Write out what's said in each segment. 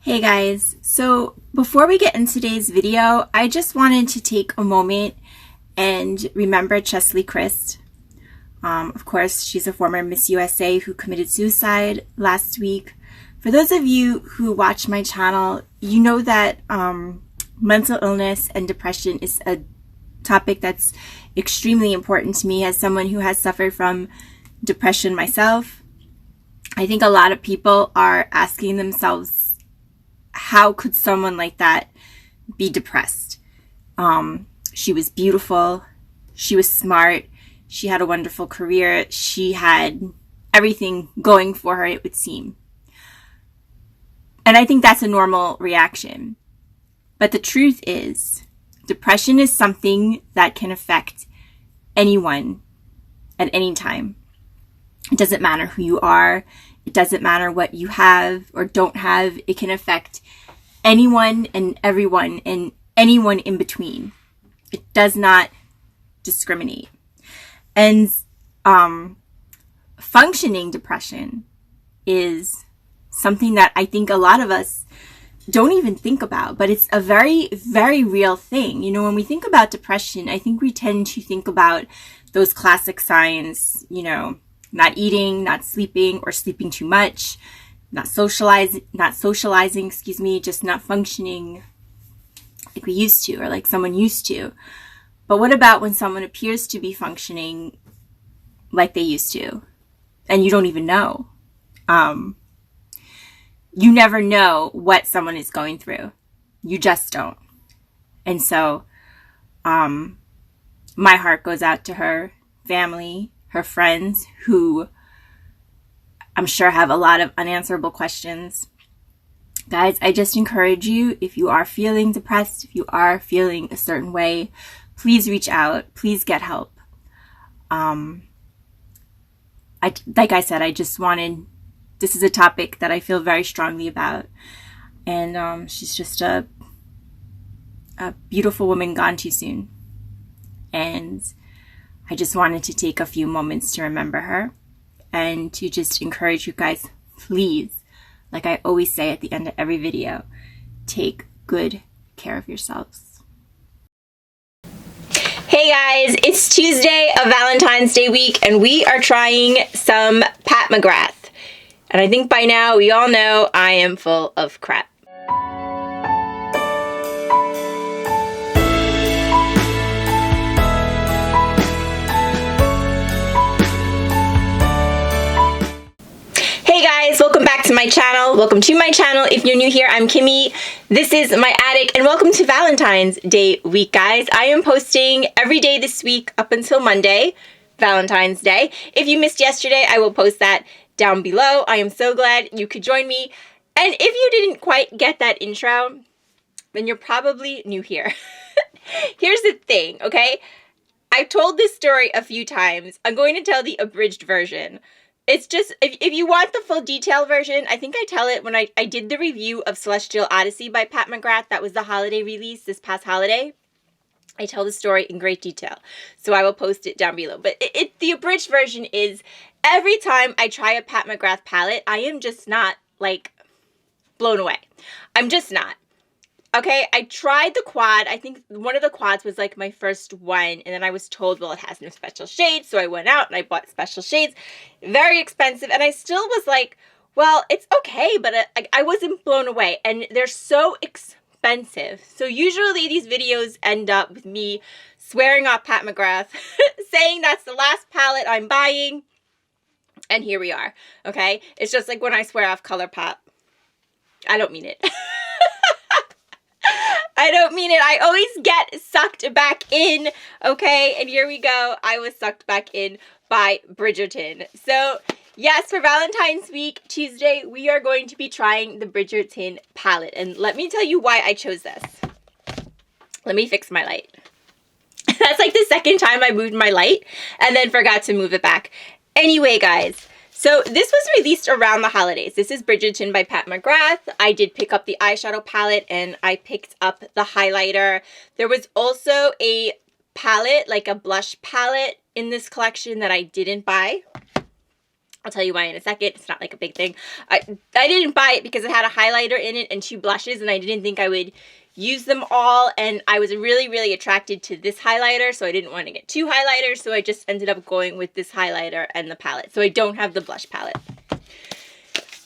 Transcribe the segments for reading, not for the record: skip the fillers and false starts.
Hey guys, so before we get into today's video, I just wanted to take a moment and remember Chesley Christ. Of course, she's a former Miss USA who committed suicide last week. For those of you who watch my channel, you know that mental illness and depression is a topic that's extremely important to me as someone who has suffered from depression myself. I think a lot of people are asking themselves, how could someone like that be depressed? She was beautiful. She was smart. She had a wonderful career. She had everything going for her, it would seem. And I think that's a normal reaction. But the truth is, depression is something that can affect anyone at any time. It doesn't matter who you are. It doesn't matter what you have or don't have. It can affect anyone and everyone and anyone in between. It does not discriminate. And functioning depression is something that I think a lot of us don't even think about, but it's a very, very real thing. You know, when we think about depression, I think we tend to think about those classic signs, you know, not eating, not sleeping, or sleeping too much, not socializing, just not functioning like we used to, or like someone used to. But what about when someone appears to be functioning like they used to, and you don't even know? You never know what someone is going through. You just don't. And so, my heart goes out to her family, her friends, who I'm sure have a lot of unanswerable questions. Guys, I just encourage you, if you are feeling depressed, if you are feeling a certain way, please reach out. Please get help. Like I said, this is a topic that I feel very strongly about. And she's just a beautiful woman gone too soon. And I just wanted to take a few moments to remember her and to just encourage you guys, please, like I always say at the end of every video, take good care of yourselves. Hey guys, it's Tuesday of Valentine's Day week, and we are trying some Pat McGrath. And I think by now we all know I am full of crap. Hey guys, welcome back to my channel. Welcome to my channel. If you're new here, I'm Kimmie. This is my attic, and welcome to Valentine's Day week, guys. I am posting every day this week up until Monday, Valentine's Day. If you missed yesterday, I will post that down below. I am so glad you could join me. And if you didn't quite get that intro, then you're probably new here. Here's the thing, okay? I've told this story a few times. I'm going to tell the abridged version. It's just, if you want the full detail version, I think I tell it when I did the review of Celestial Odyssey by Pat McGrath. That was the holiday release this past holiday. I tell the story in great detail, so I will post it down below. But the abridged version is, every time I try a Pat McGrath palette, I am just not, like, blown away. I'm just not. Okay, I tried the quad. I think one of the quads was, like, my first one, and then I was told, well, it has no special shades, so I went out and I bought special shades. Very expensive, and I still was like, well, it's okay, but I wasn't blown away, and they're so expensive. So usually these videos end up with me swearing off Pat McGrath, saying that's the last palette I'm buying, and here we are, okay? It's just like when I swear off ColourPop. I don't mean it. I don't mean it. I always get sucked back in, okay? And here we go. I was sucked back in by Bridgerton. So, yes, for Valentine's week, Tuesday, we are going to be trying the Bridgerton palette. And let me tell you why I chose this. Let me fix my light. That's like the second time I moved my light and then forgot to move it back. Anyway, guys. So this was released around the holidays. This is Bridgerton by Pat McGrath. I did pick up the eyeshadow palette and I picked up the highlighter. There was also a palette, like a blush palette in this collection that I didn't buy. I'll tell you why in a second. It's not like a big thing. I didn't buy it because it had a highlighter in it and 2 blushes, and I didn't think I would use them all, and I was really, really attracted to this highlighter, so I didn't want to get 2 highlighters, so I just ended up going with this highlighter and the palette. So I don't have the blush palette.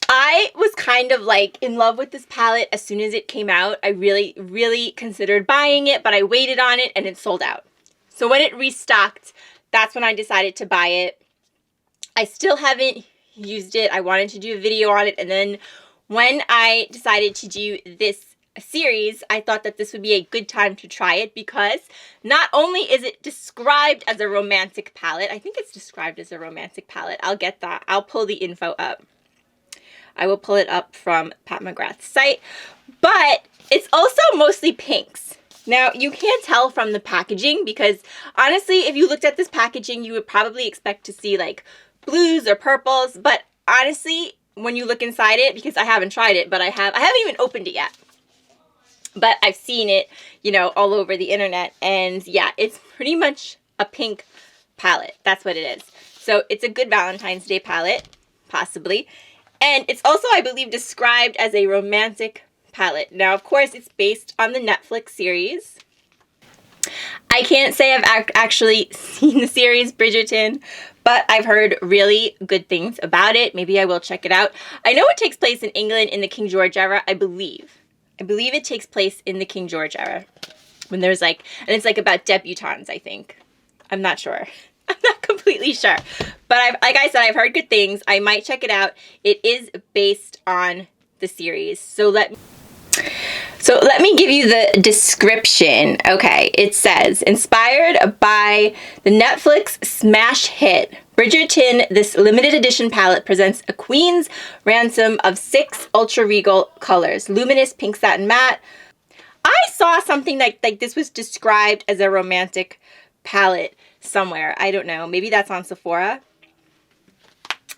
I was kind of like in love with this palette as soon as it came out. I really, really considered buying it, but I waited on it and it sold out. So when it restocked, that's when I decided to buy it. I still haven't used it. I wanted to do a video on it, and then when I decided to do this series, I thought that this would be a good time to try it because not only is it described as a romantic palette, I think it's described as a romantic palette. I'll get that. I'll pull the info up. I will pull it up from Pat McGrath's site, but it's also mostly pinks. Now, you can't tell from the packaging because honestly, if you looked at this packaging, you would probably expect to see like blues or purples, but honestly, when you look inside it, because I haven't tried it, but I haven't even opened it yet, but I've seen it, you know, all over the internet, and yeah, it's pretty much a pink palette. That's what it is. So it's a good Valentine's Day palette, possibly, and it's also, I believe, described as a romantic palette. Now, of course, it's based on the Netflix series. I can't say I've actually seen the series Bridgerton, but I've heard really good things about it. Maybe I will check it out. I know it takes place in England in the King George era, I believe. I believe it takes place in the King George era. When there's like, and it's like about debutantes, I think. I'm not sure. I'm not completely sure. But like I said, I've heard good things. I might check it out. It is based on the series. So let me give you the description. Okay, it says, inspired by the Netflix smash hit Bridgerton, this limited edition palette presents a queen's ransom of 6 ultra regal colors. Luminous pink satin matte. I saw something like this was described as a romantic palette somewhere. I don't know. Maybe that's on Sephora.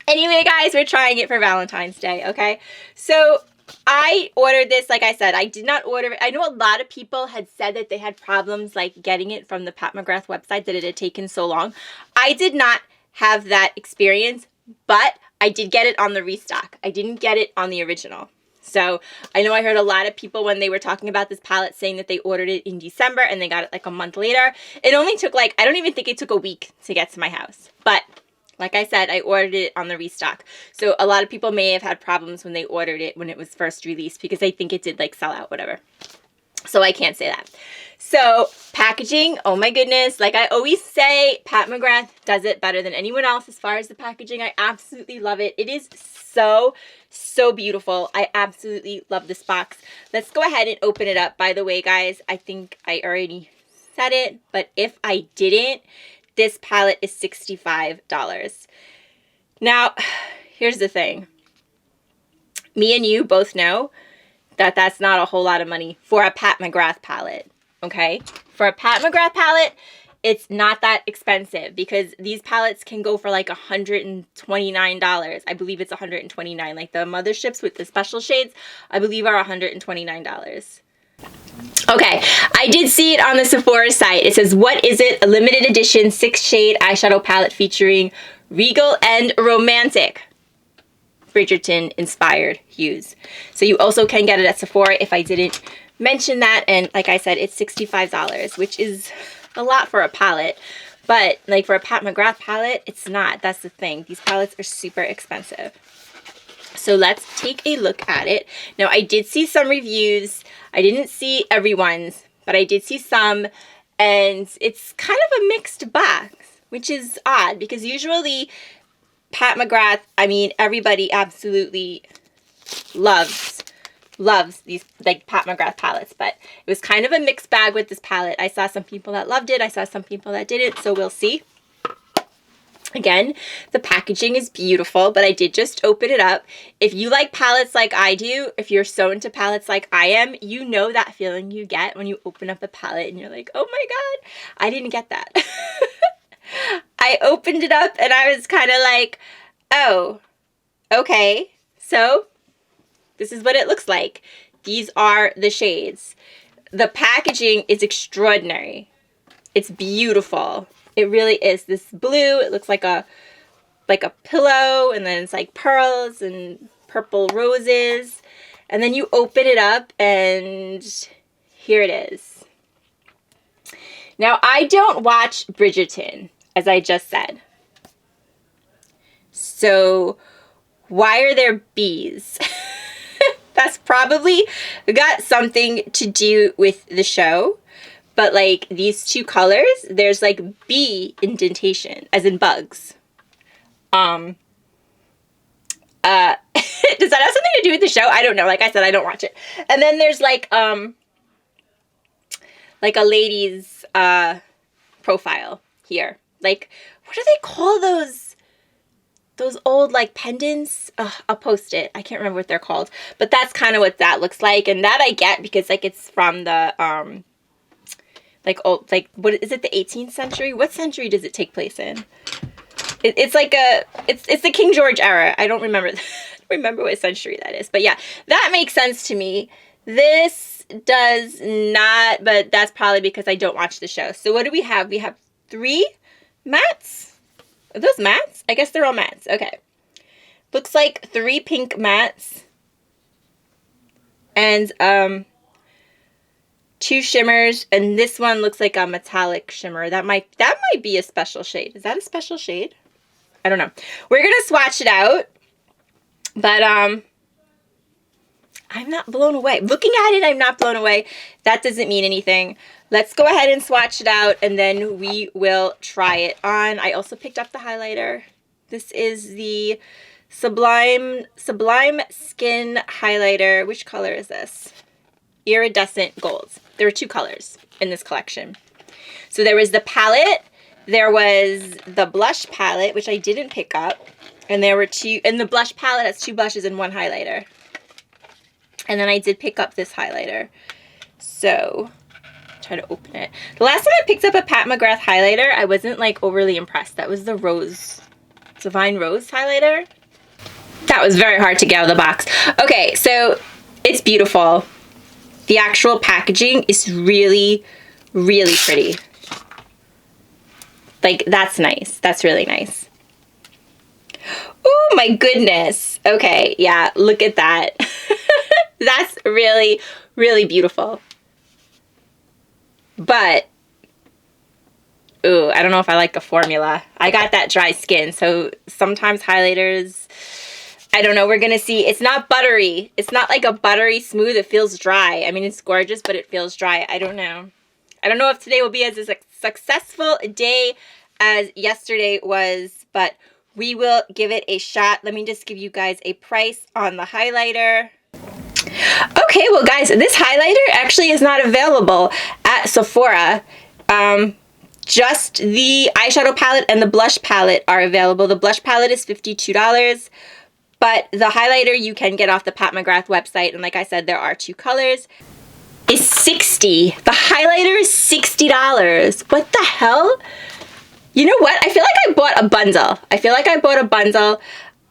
Anyway, guys, we're trying it for Valentine's Day, okay? So I ordered this, like I said, I did not order it. I know a lot of people had said that they had problems like getting it from the Pat McGrath website, that it had taken so long. I did not have that experience, but I did get it on the restock. I didn't get it on the original. So I know I heard a lot of people when they were talking about this palette saying that they ordered it in December and they got it like a month later. It only took like, I don't even think it took a week to get to my house. But like I said, I ordered it on the restock. So a lot of people may have had problems when they ordered it when it was first released because I think it did like sell out, whatever. So I can't say that. So packaging, oh my goodness. Like I always say, Pat McGrath does it better than anyone else as far as the packaging. I absolutely love it. It is so, so beautiful. I absolutely love this box. Let's go ahead and open it up. By the way, guys, I think I already said it, but if I didn't, this palette is $65. Now, here's the thing. Me and you both know that that's not a whole lot of money for a Pat McGrath palette, okay? For a Pat McGrath palette, it's not that expensive because these palettes can go for like $129. I believe it's $129. Like the motherships with the special shades, I believe are $129. Okay, I did see it on the Sephora site. It says, what is it? A limited edition 6-shade eyeshadow palette featuring regal and romantic Bridgerton inspired hues. So you also can get it at Sephora if I didn't mention that. And like I said, it's $65, which is a lot for a palette. But like for a Pat McGrath palette, it's not. That's the thing. These palettes are super expensive. So let's take a look at it. Now, I did see some reviews. I didn't see everyone's, but I did see some. And it's kind of a mixed box, which is odd because usually Pat McGrath, I mean, everybody absolutely loves these like Pat McGrath palettes, but it was kind of a mixed bag with this palette. I saw some people that loved it. I saw some people that didn't, so we'll see. Again, the packaging is beautiful, but I did just open it up. If you like palettes like I do, if you're so into palettes like I am, you know that feeling you get when you open up a palette and you're like, oh my God, I didn't get that. I opened it up and I was kind of like, oh, okay. So this is what it looks like. These are the shades. The packaging is extraordinary. It's beautiful. It really is. This blue, it looks like a like a pillow, and then it's like pearls and purple roses. And then you open it up and here it is. Now, I don't watch Bridgerton, as I just said. So why are there bees? That's probably got something to do with the show. But like these two colors, there's like bee indentation, as in bugs. Does that have something to do with the show? I don't know. Like I said, I don't watch it. And then there's like a lady's profile here. Like, what do they call those old like pendants? I'll post it. I can't remember what they're called. But that's kind of what that looks like. And that I get because like it's from the like old, like, what is it, the 18th century? What century does it take place in? It's like it's the King George era. I don't remember what century that is. But yeah, that makes sense to me. This does not, but that's probably because I don't watch the show. So what do we have? We have 3 mats. Are those mats? I guess they're all mats. Okay. Looks like 3 pink mats. And 2 shimmers, and this one looks like a metallic shimmer. That might be a special shade. Is that a special shade? I don't know. We're gonna swatch it out, but I'm not blown away. Looking at it, I'm not blown away. That doesn't mean anything. Let's go ahead and swatch it out, and then we will try it on. I also picked up the highlighter. This is the Sublime Skin Highlighter. Which color is this? Iridescent Gold. There were 2 colors in this collection. So there was the palette, there was the blush palette, which I didn't pick up, and there were 2, and the blush palette has 2 blushes and 1 highlighter. And then I did pick up this highlighter. So, try to open it. The last time I picked up a Pat McGrath highlighter, I wasn't like overly impressed. That was the Divine Rose highlighter. That was very hard to get out of the box. Okay, so it's beautiful. The actual packaging is really, really pretty. Like, that's nice. That's really nice. Oh my goodness. Okay, yeah, look at that. That's really, really beautiful. But, ooh, I don't know if I like the formula. I got that dry skin, so sometimes highlighters, I don't know, we're gonna see. It's not buttery. It's not like a buttery smooth. It feels dry. I mean, it's gorgeous, but it feels dry. I don't know. I don't know if today will be as a successful day as yesterday was, but we will give it a shot. Let me just give you guys a price on the highlighter. Okay, well guys, this highlighter actually is not available at Sephora. Just the eyeshadow palette and the blush palette are available. The blush palette is $52. But the highlighter you can get off the Pat McGrath website, and like I said, there are 2 colors, is $60. The highlighter is $60. What the hell? You know what? I feel like I bought a bundle.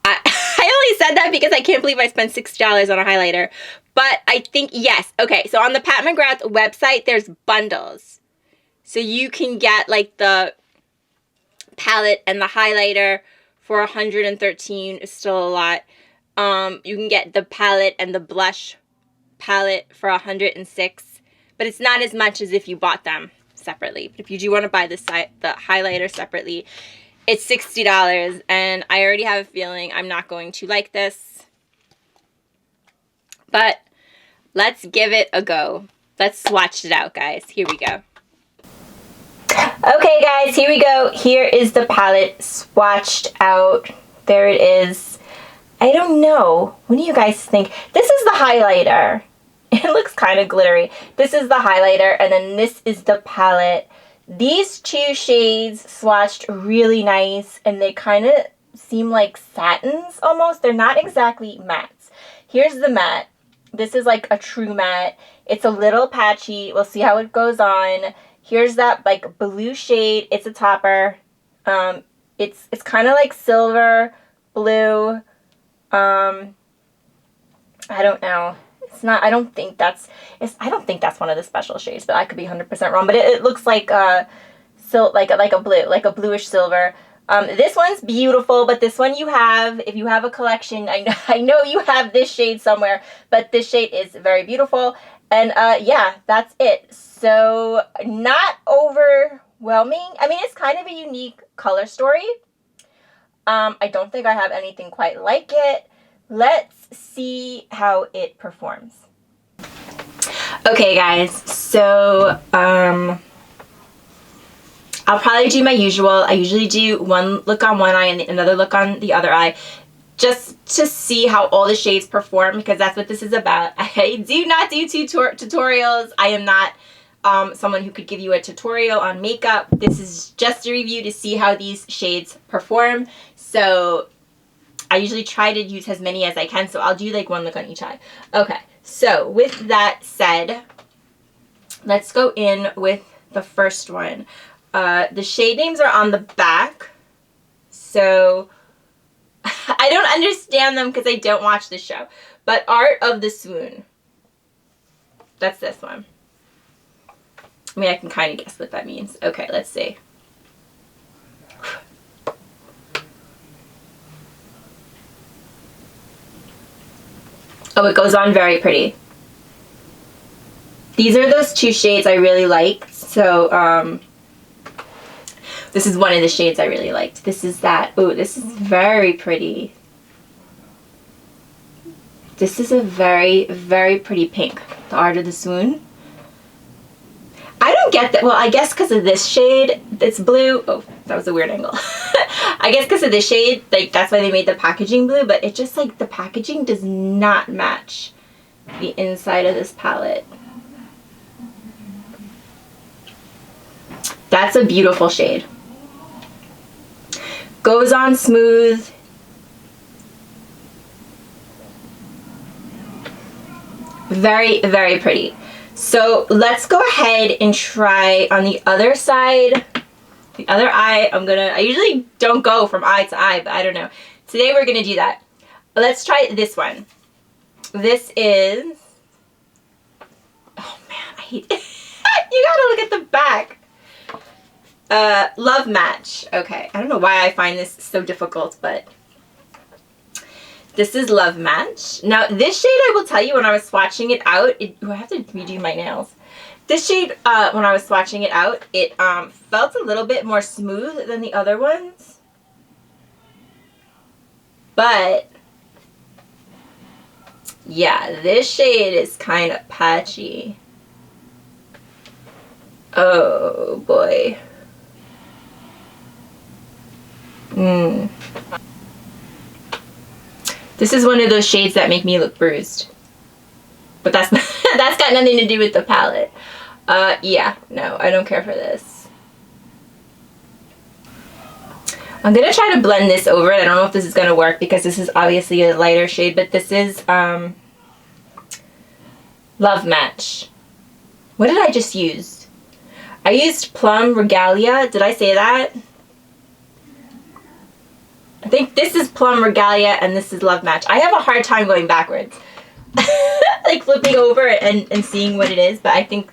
I only said that because I can't believe I spent $60 on a highlighter. But I think, yes. Okay, so on the Pat McGrath website, there's bundles. So you can get like the palette and the highlighter for $113 is still a lot. You can get the palette and the blush palette for $106, but it's not as much as if you bought them separately. But if you do want to buy the highlighter separately, it's $60, and I already have a feeling I'm not going to like this. But let's give it a go. Let's swatch it out, guys. Here we go. Okay, guys, here we go. Here is the palette swatched out. There it is. I don't know. What do you guys think? This is the highlighter. It looks kind of glittery. This is the highlighter, and then this is the palette. These 2 shades swatched really nice, and they kind of seem like satins almost. They're not exactly mattes. Here's the matte. This is like a true matte. It's a little patchy. We'll see how it goes on. Here's that like blue shade. It's a topper. It's kind of like silver, blue. I don't know. It's not. I don't think that's one of the special shades, but I could be 100% wrong. But it looks like like a blue, like a bluish silver. This one's beautiful, but this one you have, if you have a collection, I know you have this shade somewhere, but this shade is very beautiful. And yeah, that's it. So not overwhelming. I mean, it's kind of a unique color story. I don't think I have anything quite like it. Let's see how it performs. Okay, guys, so I'll probably do my usual. I usually do one look on one eye and another look on the other eye, just to see how all the shades perform, because that's what this is about. I do not do tutorials. I am not someone who could give you a tutorial on makeup. This is just a review to see how these shades perform. So I usually try to use as many as I can, so I'll do like one look on each eye. Okay, so with that said, let's go in with the first one. The shade names are on the back, so I don't understand them because I don't watch the show. But Art of the Swoon, that's this one. I mean, I can kind of guess what that means. Okay, let's see. Oh, it goes on very pretty. These are those two shades I really liked. So, this is one of the shades I really liked. This is that. Oh, this is very pretty. This is a very, very pretty pink. The Art of the Swoon. I don't get that. Well, I guess because of this shade, it's blue. Oh, that was a weird angle. I guess because of this shade, like, that's why they made the packaging blue, but it just, like, the packaging does not match the inside of this palette. That's a beautiful shade. Goes on smooth. Very, very pretty. So let's go ahead and try on the other side. The other eye, I usually don't go from eye to eye, but I don't know. Today we're gonna do that. Let's try this one. This is, oh man, I hate it. You gotta look at the back. Love Match. Okay, I don't know why I find this so difficult, but this is Love Match. Now, this shade, I will tell you, when I was swatching it out, I have to redo my nails. This shade, when I was swatching it out, it felt a little bit more smooth than the other ones. But, yeah, this shade is kind of patchy. Oh, boy. This is one of those shades that make me look bruised. But that's that's got nothing to do with the palette. Yeah, no, I don't care for this. I'm gonna try to blend this over it. I don't know if this is gonna work because this is obviously a lighter shade, but this is Love Match. What did I just use? I used Plum Regalia. Did I say that? I think this is Plum Regalia and this is Love Match. I have a hard time going backwards. Like flipping over and seeing what it is, but I think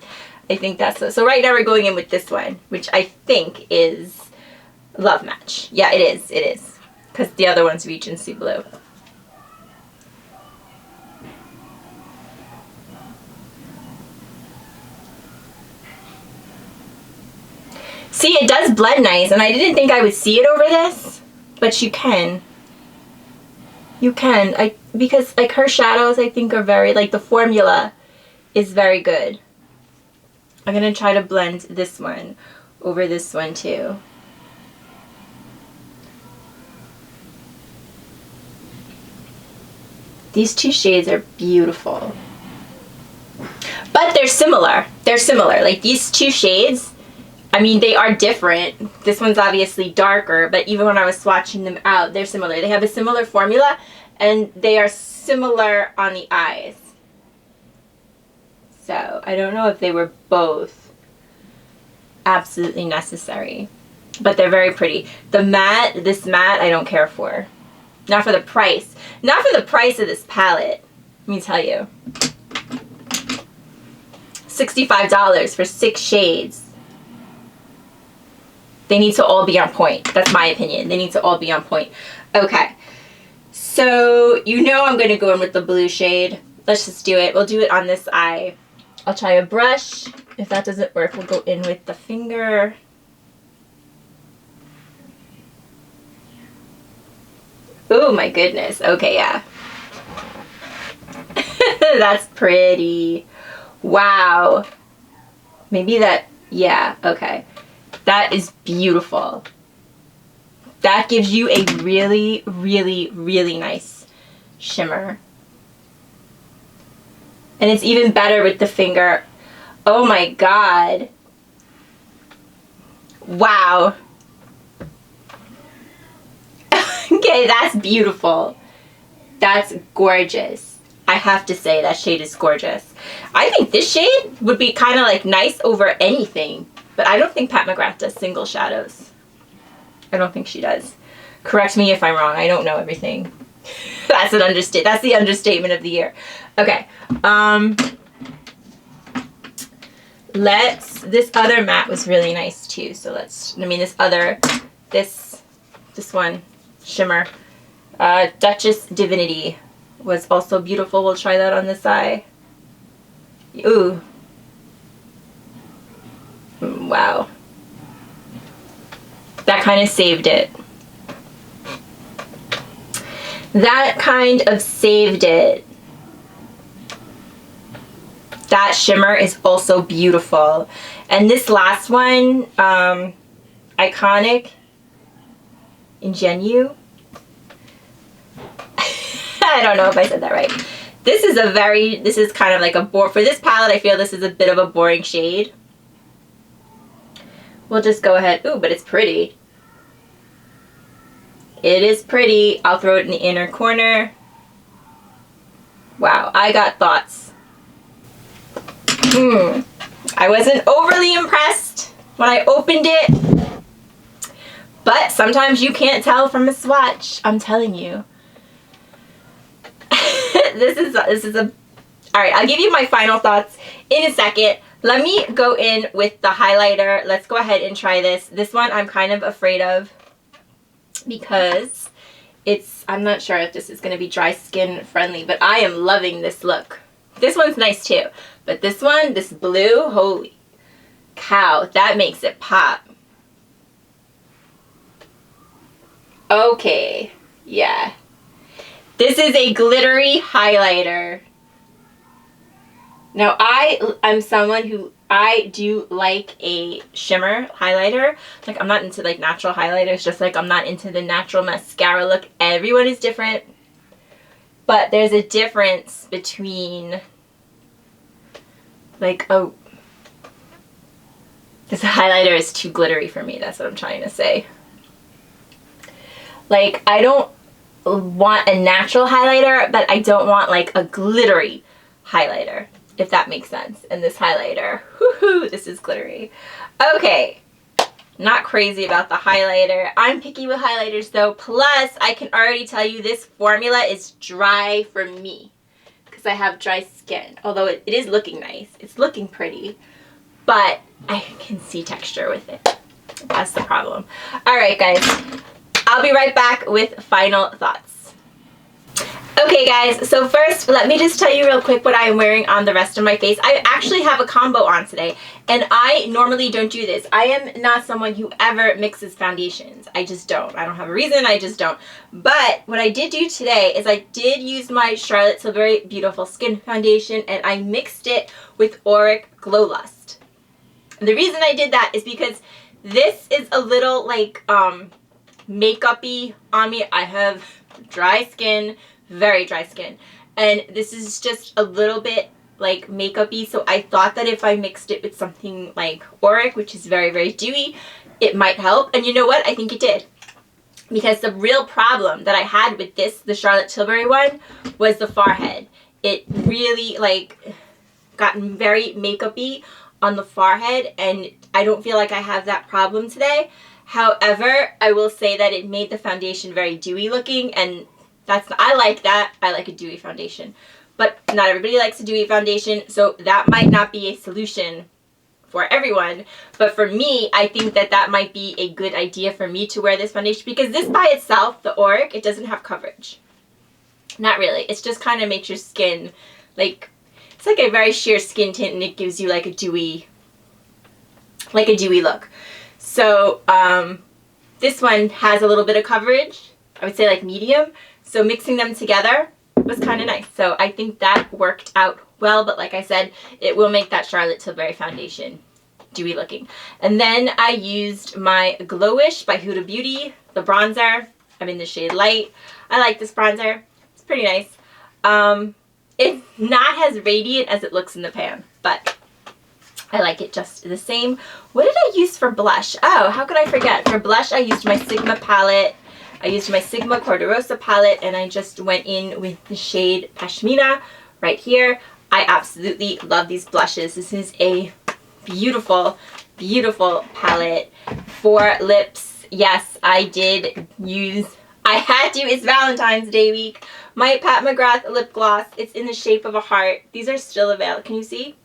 that's it. So right now we're going in with this one, which I think is Love Match. Yeah, it is. Because the other one's Regency Blue. See, it does blend nice, and I didn't think I would see it over this. But you can. You can. Because like her shadows I think are very, like the formula is very good. I'm going to try to blend this one over this one too. These two shades are beautiful. But they're similar. They're similar. Like these two shades, I mean, they are different. This one's obviously darker, but even when I was swatching them out, they're similar. They have a similar formula, and they are similar on the eyes. So, I don't know if they were both absolutely necessary, but they're very pretty. The matte, this matte, I don't care for. Not for the price. Not for the price of this palette, let me tell you. $65 for 6 shades. They need to all be on point. That's my opinion. They need to all be on point. Okay. So, you know I'm going to go in with the blue shade. Let's just do it. We'll do it on this eye. I'll try a brush. If that doesn't work, we'll go in with the finger. Oh my goodness. Okay, yeah. That's pretty. Wow. Maybe that, yeah, okay. That is beautiful. That gives you a really, really, really nice shimmer. And it's even better with the finger. Oh my God. Wow. Okay, that's beautiful. That's gorgeous. I have to say, that shade is gorgeous. I think this shade would be kind of like nice over anything. But I don't think Pat McGrath does single shadows. I don't think she does. Correct me if I'm wrong. I don't know everything. That's an understatement. That's the understatement of the year. Okay. This other matte was really nice too. So this one, shimmer. Duchess Divinity was also beautiful. We'll try that on this eye. Ooh. Wow. That kind of saved it. That kind of saved it. That shimmer is also beautiful. And this last one, Iconic Ingenue. I don't know if I said that right. This is kind of like for this palette, I feel this is a bit of a boring shade. We'll just go ahead. Ooh, but it's pretty. It is pretty. I'll throw it in the inner corner. Wow, I got thoughts. I wasn't overly impressed when I opened it. But sometimes you can't tell from a swatch. I'm telling you. This is a... Alright, I'll give you my final thoughts in a second. Let me go in with the highlighter. Let's go ahead and try this. This one I'm kind of afraid of because I'm not sure if this is going to be dry skin friendly, but I am loving this look. This one's nice too, but this one, this blue, holy cow, that makes it pop. Okay, yeah. This is a glittery highlighter. Now, I'm someone who, I do like a shimmer highlighter. Like, I'm not into, like, natural highlighters, just like I'm not into the natural mascara look. Everyone is different. But there's a difference between, like, this highlighter is too glittery for me. That's what I'm trying to say. Like, I don't want a natural highlighter, but I don't want, like, a glittery highlighter, if that makes sense. And this highlighter, woohoo, this is glittery. Okay, not crazy about the highlighter. I'm picky with highlighters though. Plus, I can already tell you this formula is dry for me because I have dry skin. Although it is looking nice. It's looking pretty. But I can see texture with it. That's the problem. Alright guys, I'll be right back with final thoughts. Okay guys, so first let me just tell you real quick what I am wearing on the rest of my face. I actually have a combo on today, and I normally don't do this. I am not someone who ever mixes foundations. I just don't. I don't have a reason, I just don't. But what I did do today is I did use my Charlotte Tilbury Beautiful Skin Foundation, and I mixed it with Auric Glow Lust. And the reason I did that is because this is a little like makeup-y on me. I have dry skin, very dry skin, and this is just a little bit like makeup-y, so I thought that if I mixed it with something like Auric, which is very, very dewy, it might help. And you know what? I think it did. Because the real problem that I had with this, the Charlotte Tilbury one, was the forehead. It really like got very makeup-y on the forehead, and I don't feel like I have that problem today. However, I will say that it made the foundation very dewy looking, and I like that. I like a dewy foundation. But not everybody likes a dewy foundation, so that might not be a solution for everyone, but for me, I think that that might be a good idea for me to wear this foundation, because this by itself, the Auric, it doesn't have coverage. Not really. It's just kind of makes your skin, like, it's like a very sheer skin tint, and it gives you like a dewy look. So this one has a little bit of coverage. I would say like medium. So mixing them together was kind of nice. So I think that worked out well, but like I said, it will make that Charlotte Tilbury foundation dewy looking. And then I used my Glowish by Huda Beauty, the bronzer. I'm in the shade Light. I like this bronzer. It's pretty nice. It's not as radiant as it looks in the pan, but I like it just the same. What did I use for blush? Oh, how could I forget? For blush, I used my Sigma palette. I used my Sigma Corderosa palette, and I just went in with the shade Pashmina right here. I absolutely love these blushes. This is a beautiful, beautiful palette. For lips, yes, I did use, I had to, it's Valentine's Day week, my Pat McGrath lip gloss. It's in the shape of a heart. These are still available. Can you see?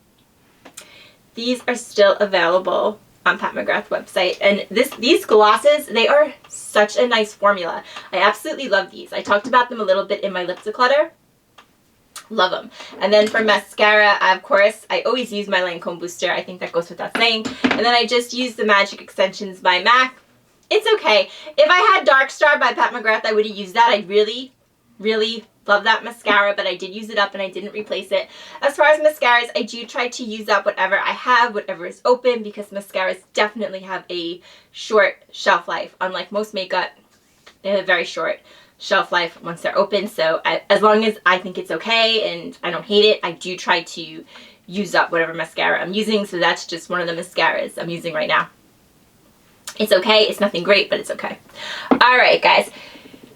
These are still available on Pat McGrath website. And these glosses, they are such a nice formula. I absolutely love these. I talked about them a little bit in my lip declutter. Love them. And then for mascara, of course, I always use my Lancome Booster. I think that goes without saying. And then I just use the Magic Extensions by MAC. It's okay. If I had Dark Star by Pat McGrath, I would have used that. I really, really love that mascara, but I did use it up and I didn't replace it. As far as mascaras, I do try to use up whatever I have, whatever is open, because mascaras definitely have a short shelf life. Unlike most makeup, they have a very short shelf life once they're open. So as long as I think it's okay and I don't hate it, I do try to use up whatever mascara I'm using. So that's just one of the mascaras I'm using right now. It's okay. It's nothing great, but it's okay. All right, guys.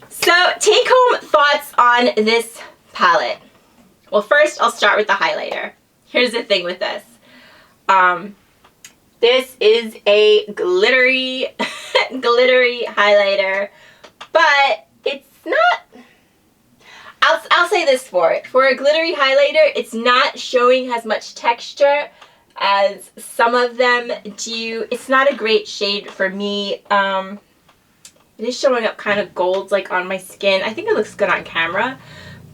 So take home thoughts on this palette. Well, first I'll start with the highlighter. Here's the thing with this. This is a glittery, glittery highlighter, but it's not, I'll say this for it. For a glittery highlighter, it's not showing as much texture as some of them do. It's not a great shade for me. It is showing up kind of gold like on my skin. I think it looks good on camera,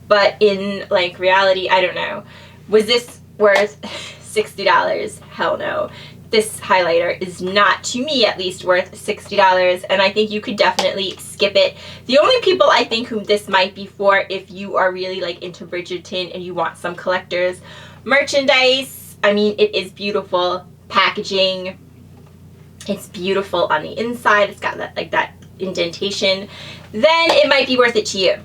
but in like reality, I don't know. Was this worth $60? Hell no. This highlighter is not, to me at least, worth $60, and I think you could definitely skip it. The only people I think whom this might be for, if you are really like into Bridgerton and you want some collector's merchandise. I mean, it is beautiful packaging. It's beautiful on the inside. It's got that like that indentation. Then it might be worth it to you.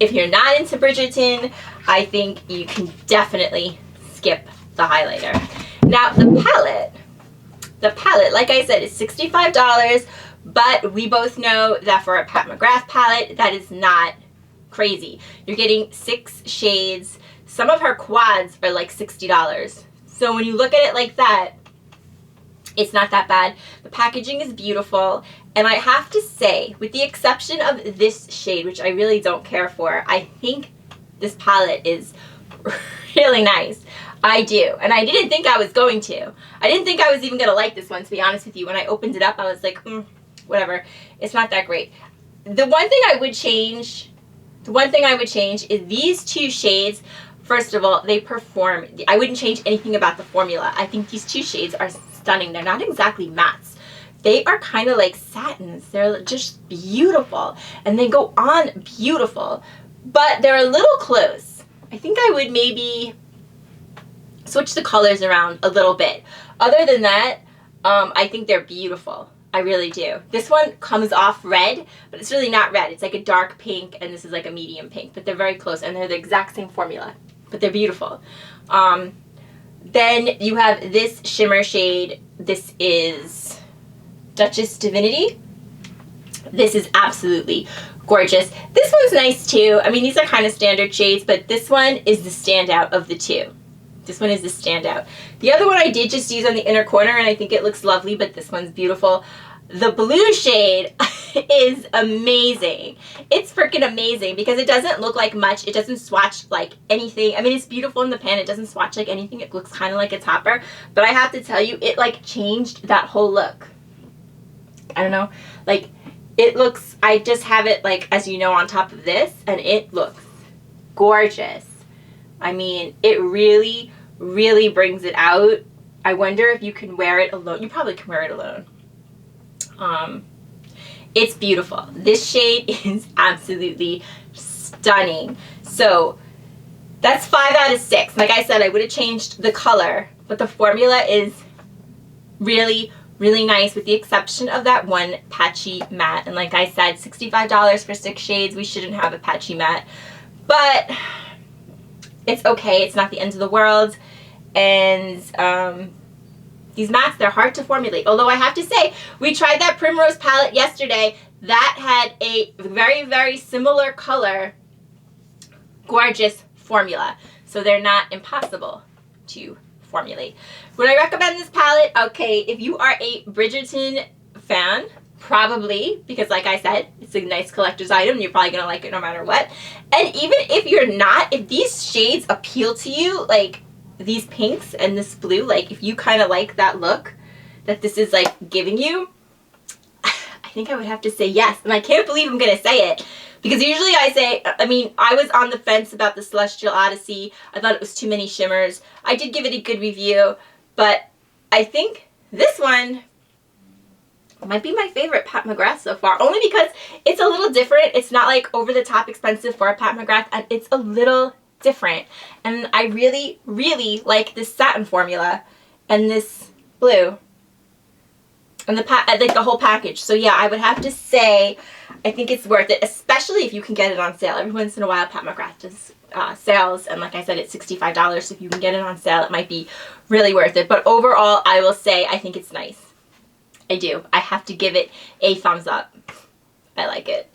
If you're not into Bridgerton, I think you can definitely skip the highlighter. Now the palette, like I said, is $65, but we both know that for a Pat McGrath palette, that is not crazy. You're getting 6 shades. Some of her quads are like $60. So when you look at it like that, it's not that bad. The packaging is beautiful, and I have to say, with the exception of this shade, which I really don't care for, I think this palette is really nice. I do, and I didn't think I was going to. I didn't think I was even going to like this one, to be honest with you. When I opened it up, I was like, whatever. It's not that great. The one thing I would change is these 2 shades. First of all, they perform. I wouldn't change anything about the formula. I think these 2 shades are stunning. They're not exactly mattes. They are kind of like satins. They're just beautiful, and they go on beautiful, but they're a little close. I think I would maybe switch the colors around a little bit. Other than that, I think they're beautiful. I really do. This one comes off red, but it's really not red. It's like a dark pink, and this is like a medium pink, but they're very close, and they're the exact same formula, but they're beautiful. Then you have this shimmer shade. This is Duchess Divinity. This is absolutely gorgeous. This one's nice too. I mean, these are kind of standard shades, but this one is the standout of the 2. This one is the standout. The other one I did just use on the inner corner, and I think it looks lovely, but this one's beautiful. The blue shade is amazing. It's freaking amazing because it doesn't look like much. It doesn't swatch like anything. I mean, it's beautiful in the pan. It doesn't swatch like anything. It looks kind of like a topper. But I have to tell you, it like changed that whole look. I don't know. Like, it looks, I just have it like, as you know, on top of this. And it looks gorgeous. I mean, it really, really brings it out. I wonder if you can wear it alone. You probably can wear it alone. It's beautiful. This shade is absolutely stunning. So that's 5 out of 6. Like I said, I would have changed the color, but the formula is really, really nice with the exception of that one patchy matte. And like I said, $65 for 6 shades. We shouldn't have a patchy matte, but it's okay. It's not the end of the world. And these mattes, they're hard to formulate. Although I have to say, we tried that Primrose palette yesterday. That had a very, very similar color, gorgeous formula. So they're not impossible to formulate. Would I recommend this palette? Okay, if you are a Bridgerton fan, probably, because like I said, it's a nice collector's item. You're probably going to like it no matter what. And even if you're not, if these shades appeal to you, like these pinks and this blue, like if you kind of like that look that this is like giving you, I think I would have to say yes. And I can't believe I'm gonna say it, because usually I say, I mean, I was on the fence about the Celestial Odyssey. I thought it was too many shimmers. I did give it a good review, but I think this one might be my favorite Pat McGrath so far, only because it's a little different. It's not like over the top expensive for a Pat McGrath, and it's a little different. And I really, really like this satin formula and this blue and like the whole package. So yeah, I would have to say I think it's worth it, especially if you can get it on sale. Every once in a while Pat McGrath does sales, and like I said, it's $65. So if you can get it on sale, it might be really worth it. But overall, I will say I think it's nice. I do. I have to give it a thumbs up. I like it.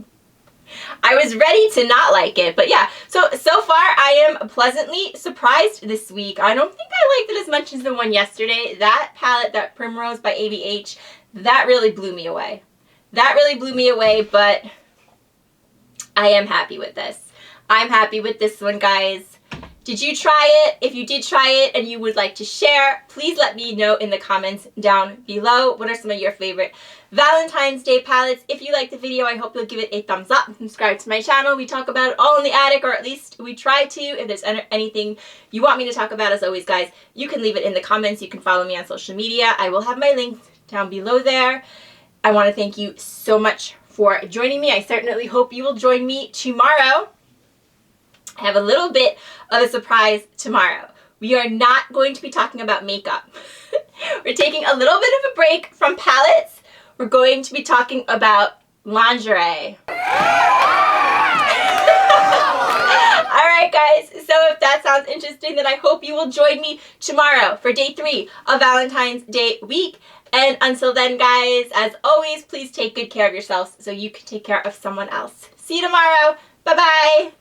I was ready to not like it, but yeah. So far I am pleasantly surprised this week. I don't think I liked it as much as the one yesterday. That palette, that Primrose by ABH, that really blew me away. That really blew me away, but I am happy with this. I'm happy with this one, guys. Did you try it? If you did try it and you would like to share, please let me know in the comments down below. What are some of your favorite Valentine's Day palettes? If you liked the video, I hope you'll give it a thumbs up and subscribe to my channel. We talk about it all in the attic, or at least we try to. If there's anything you want me to talk about, as always, guys, you can leave it in the comments. You can follow me on social media. I will have my links down below there. I want to thank you so much for joining me. I certainly hope you will join me tomorrow. I have a little bit of a surprise tomorrow. We are not going to be talking about makeup. We're taking a little bit of a break from palettes. We're going to be talking about lingerie. Alright guys, so if that sounds interesting, then I hope you will join me tomorrow for day 3 of Valentine's Day week. And until then, guys, as always, please take good care of yourselves so you can take care of someone else. See you tomorrow. Bye-bye.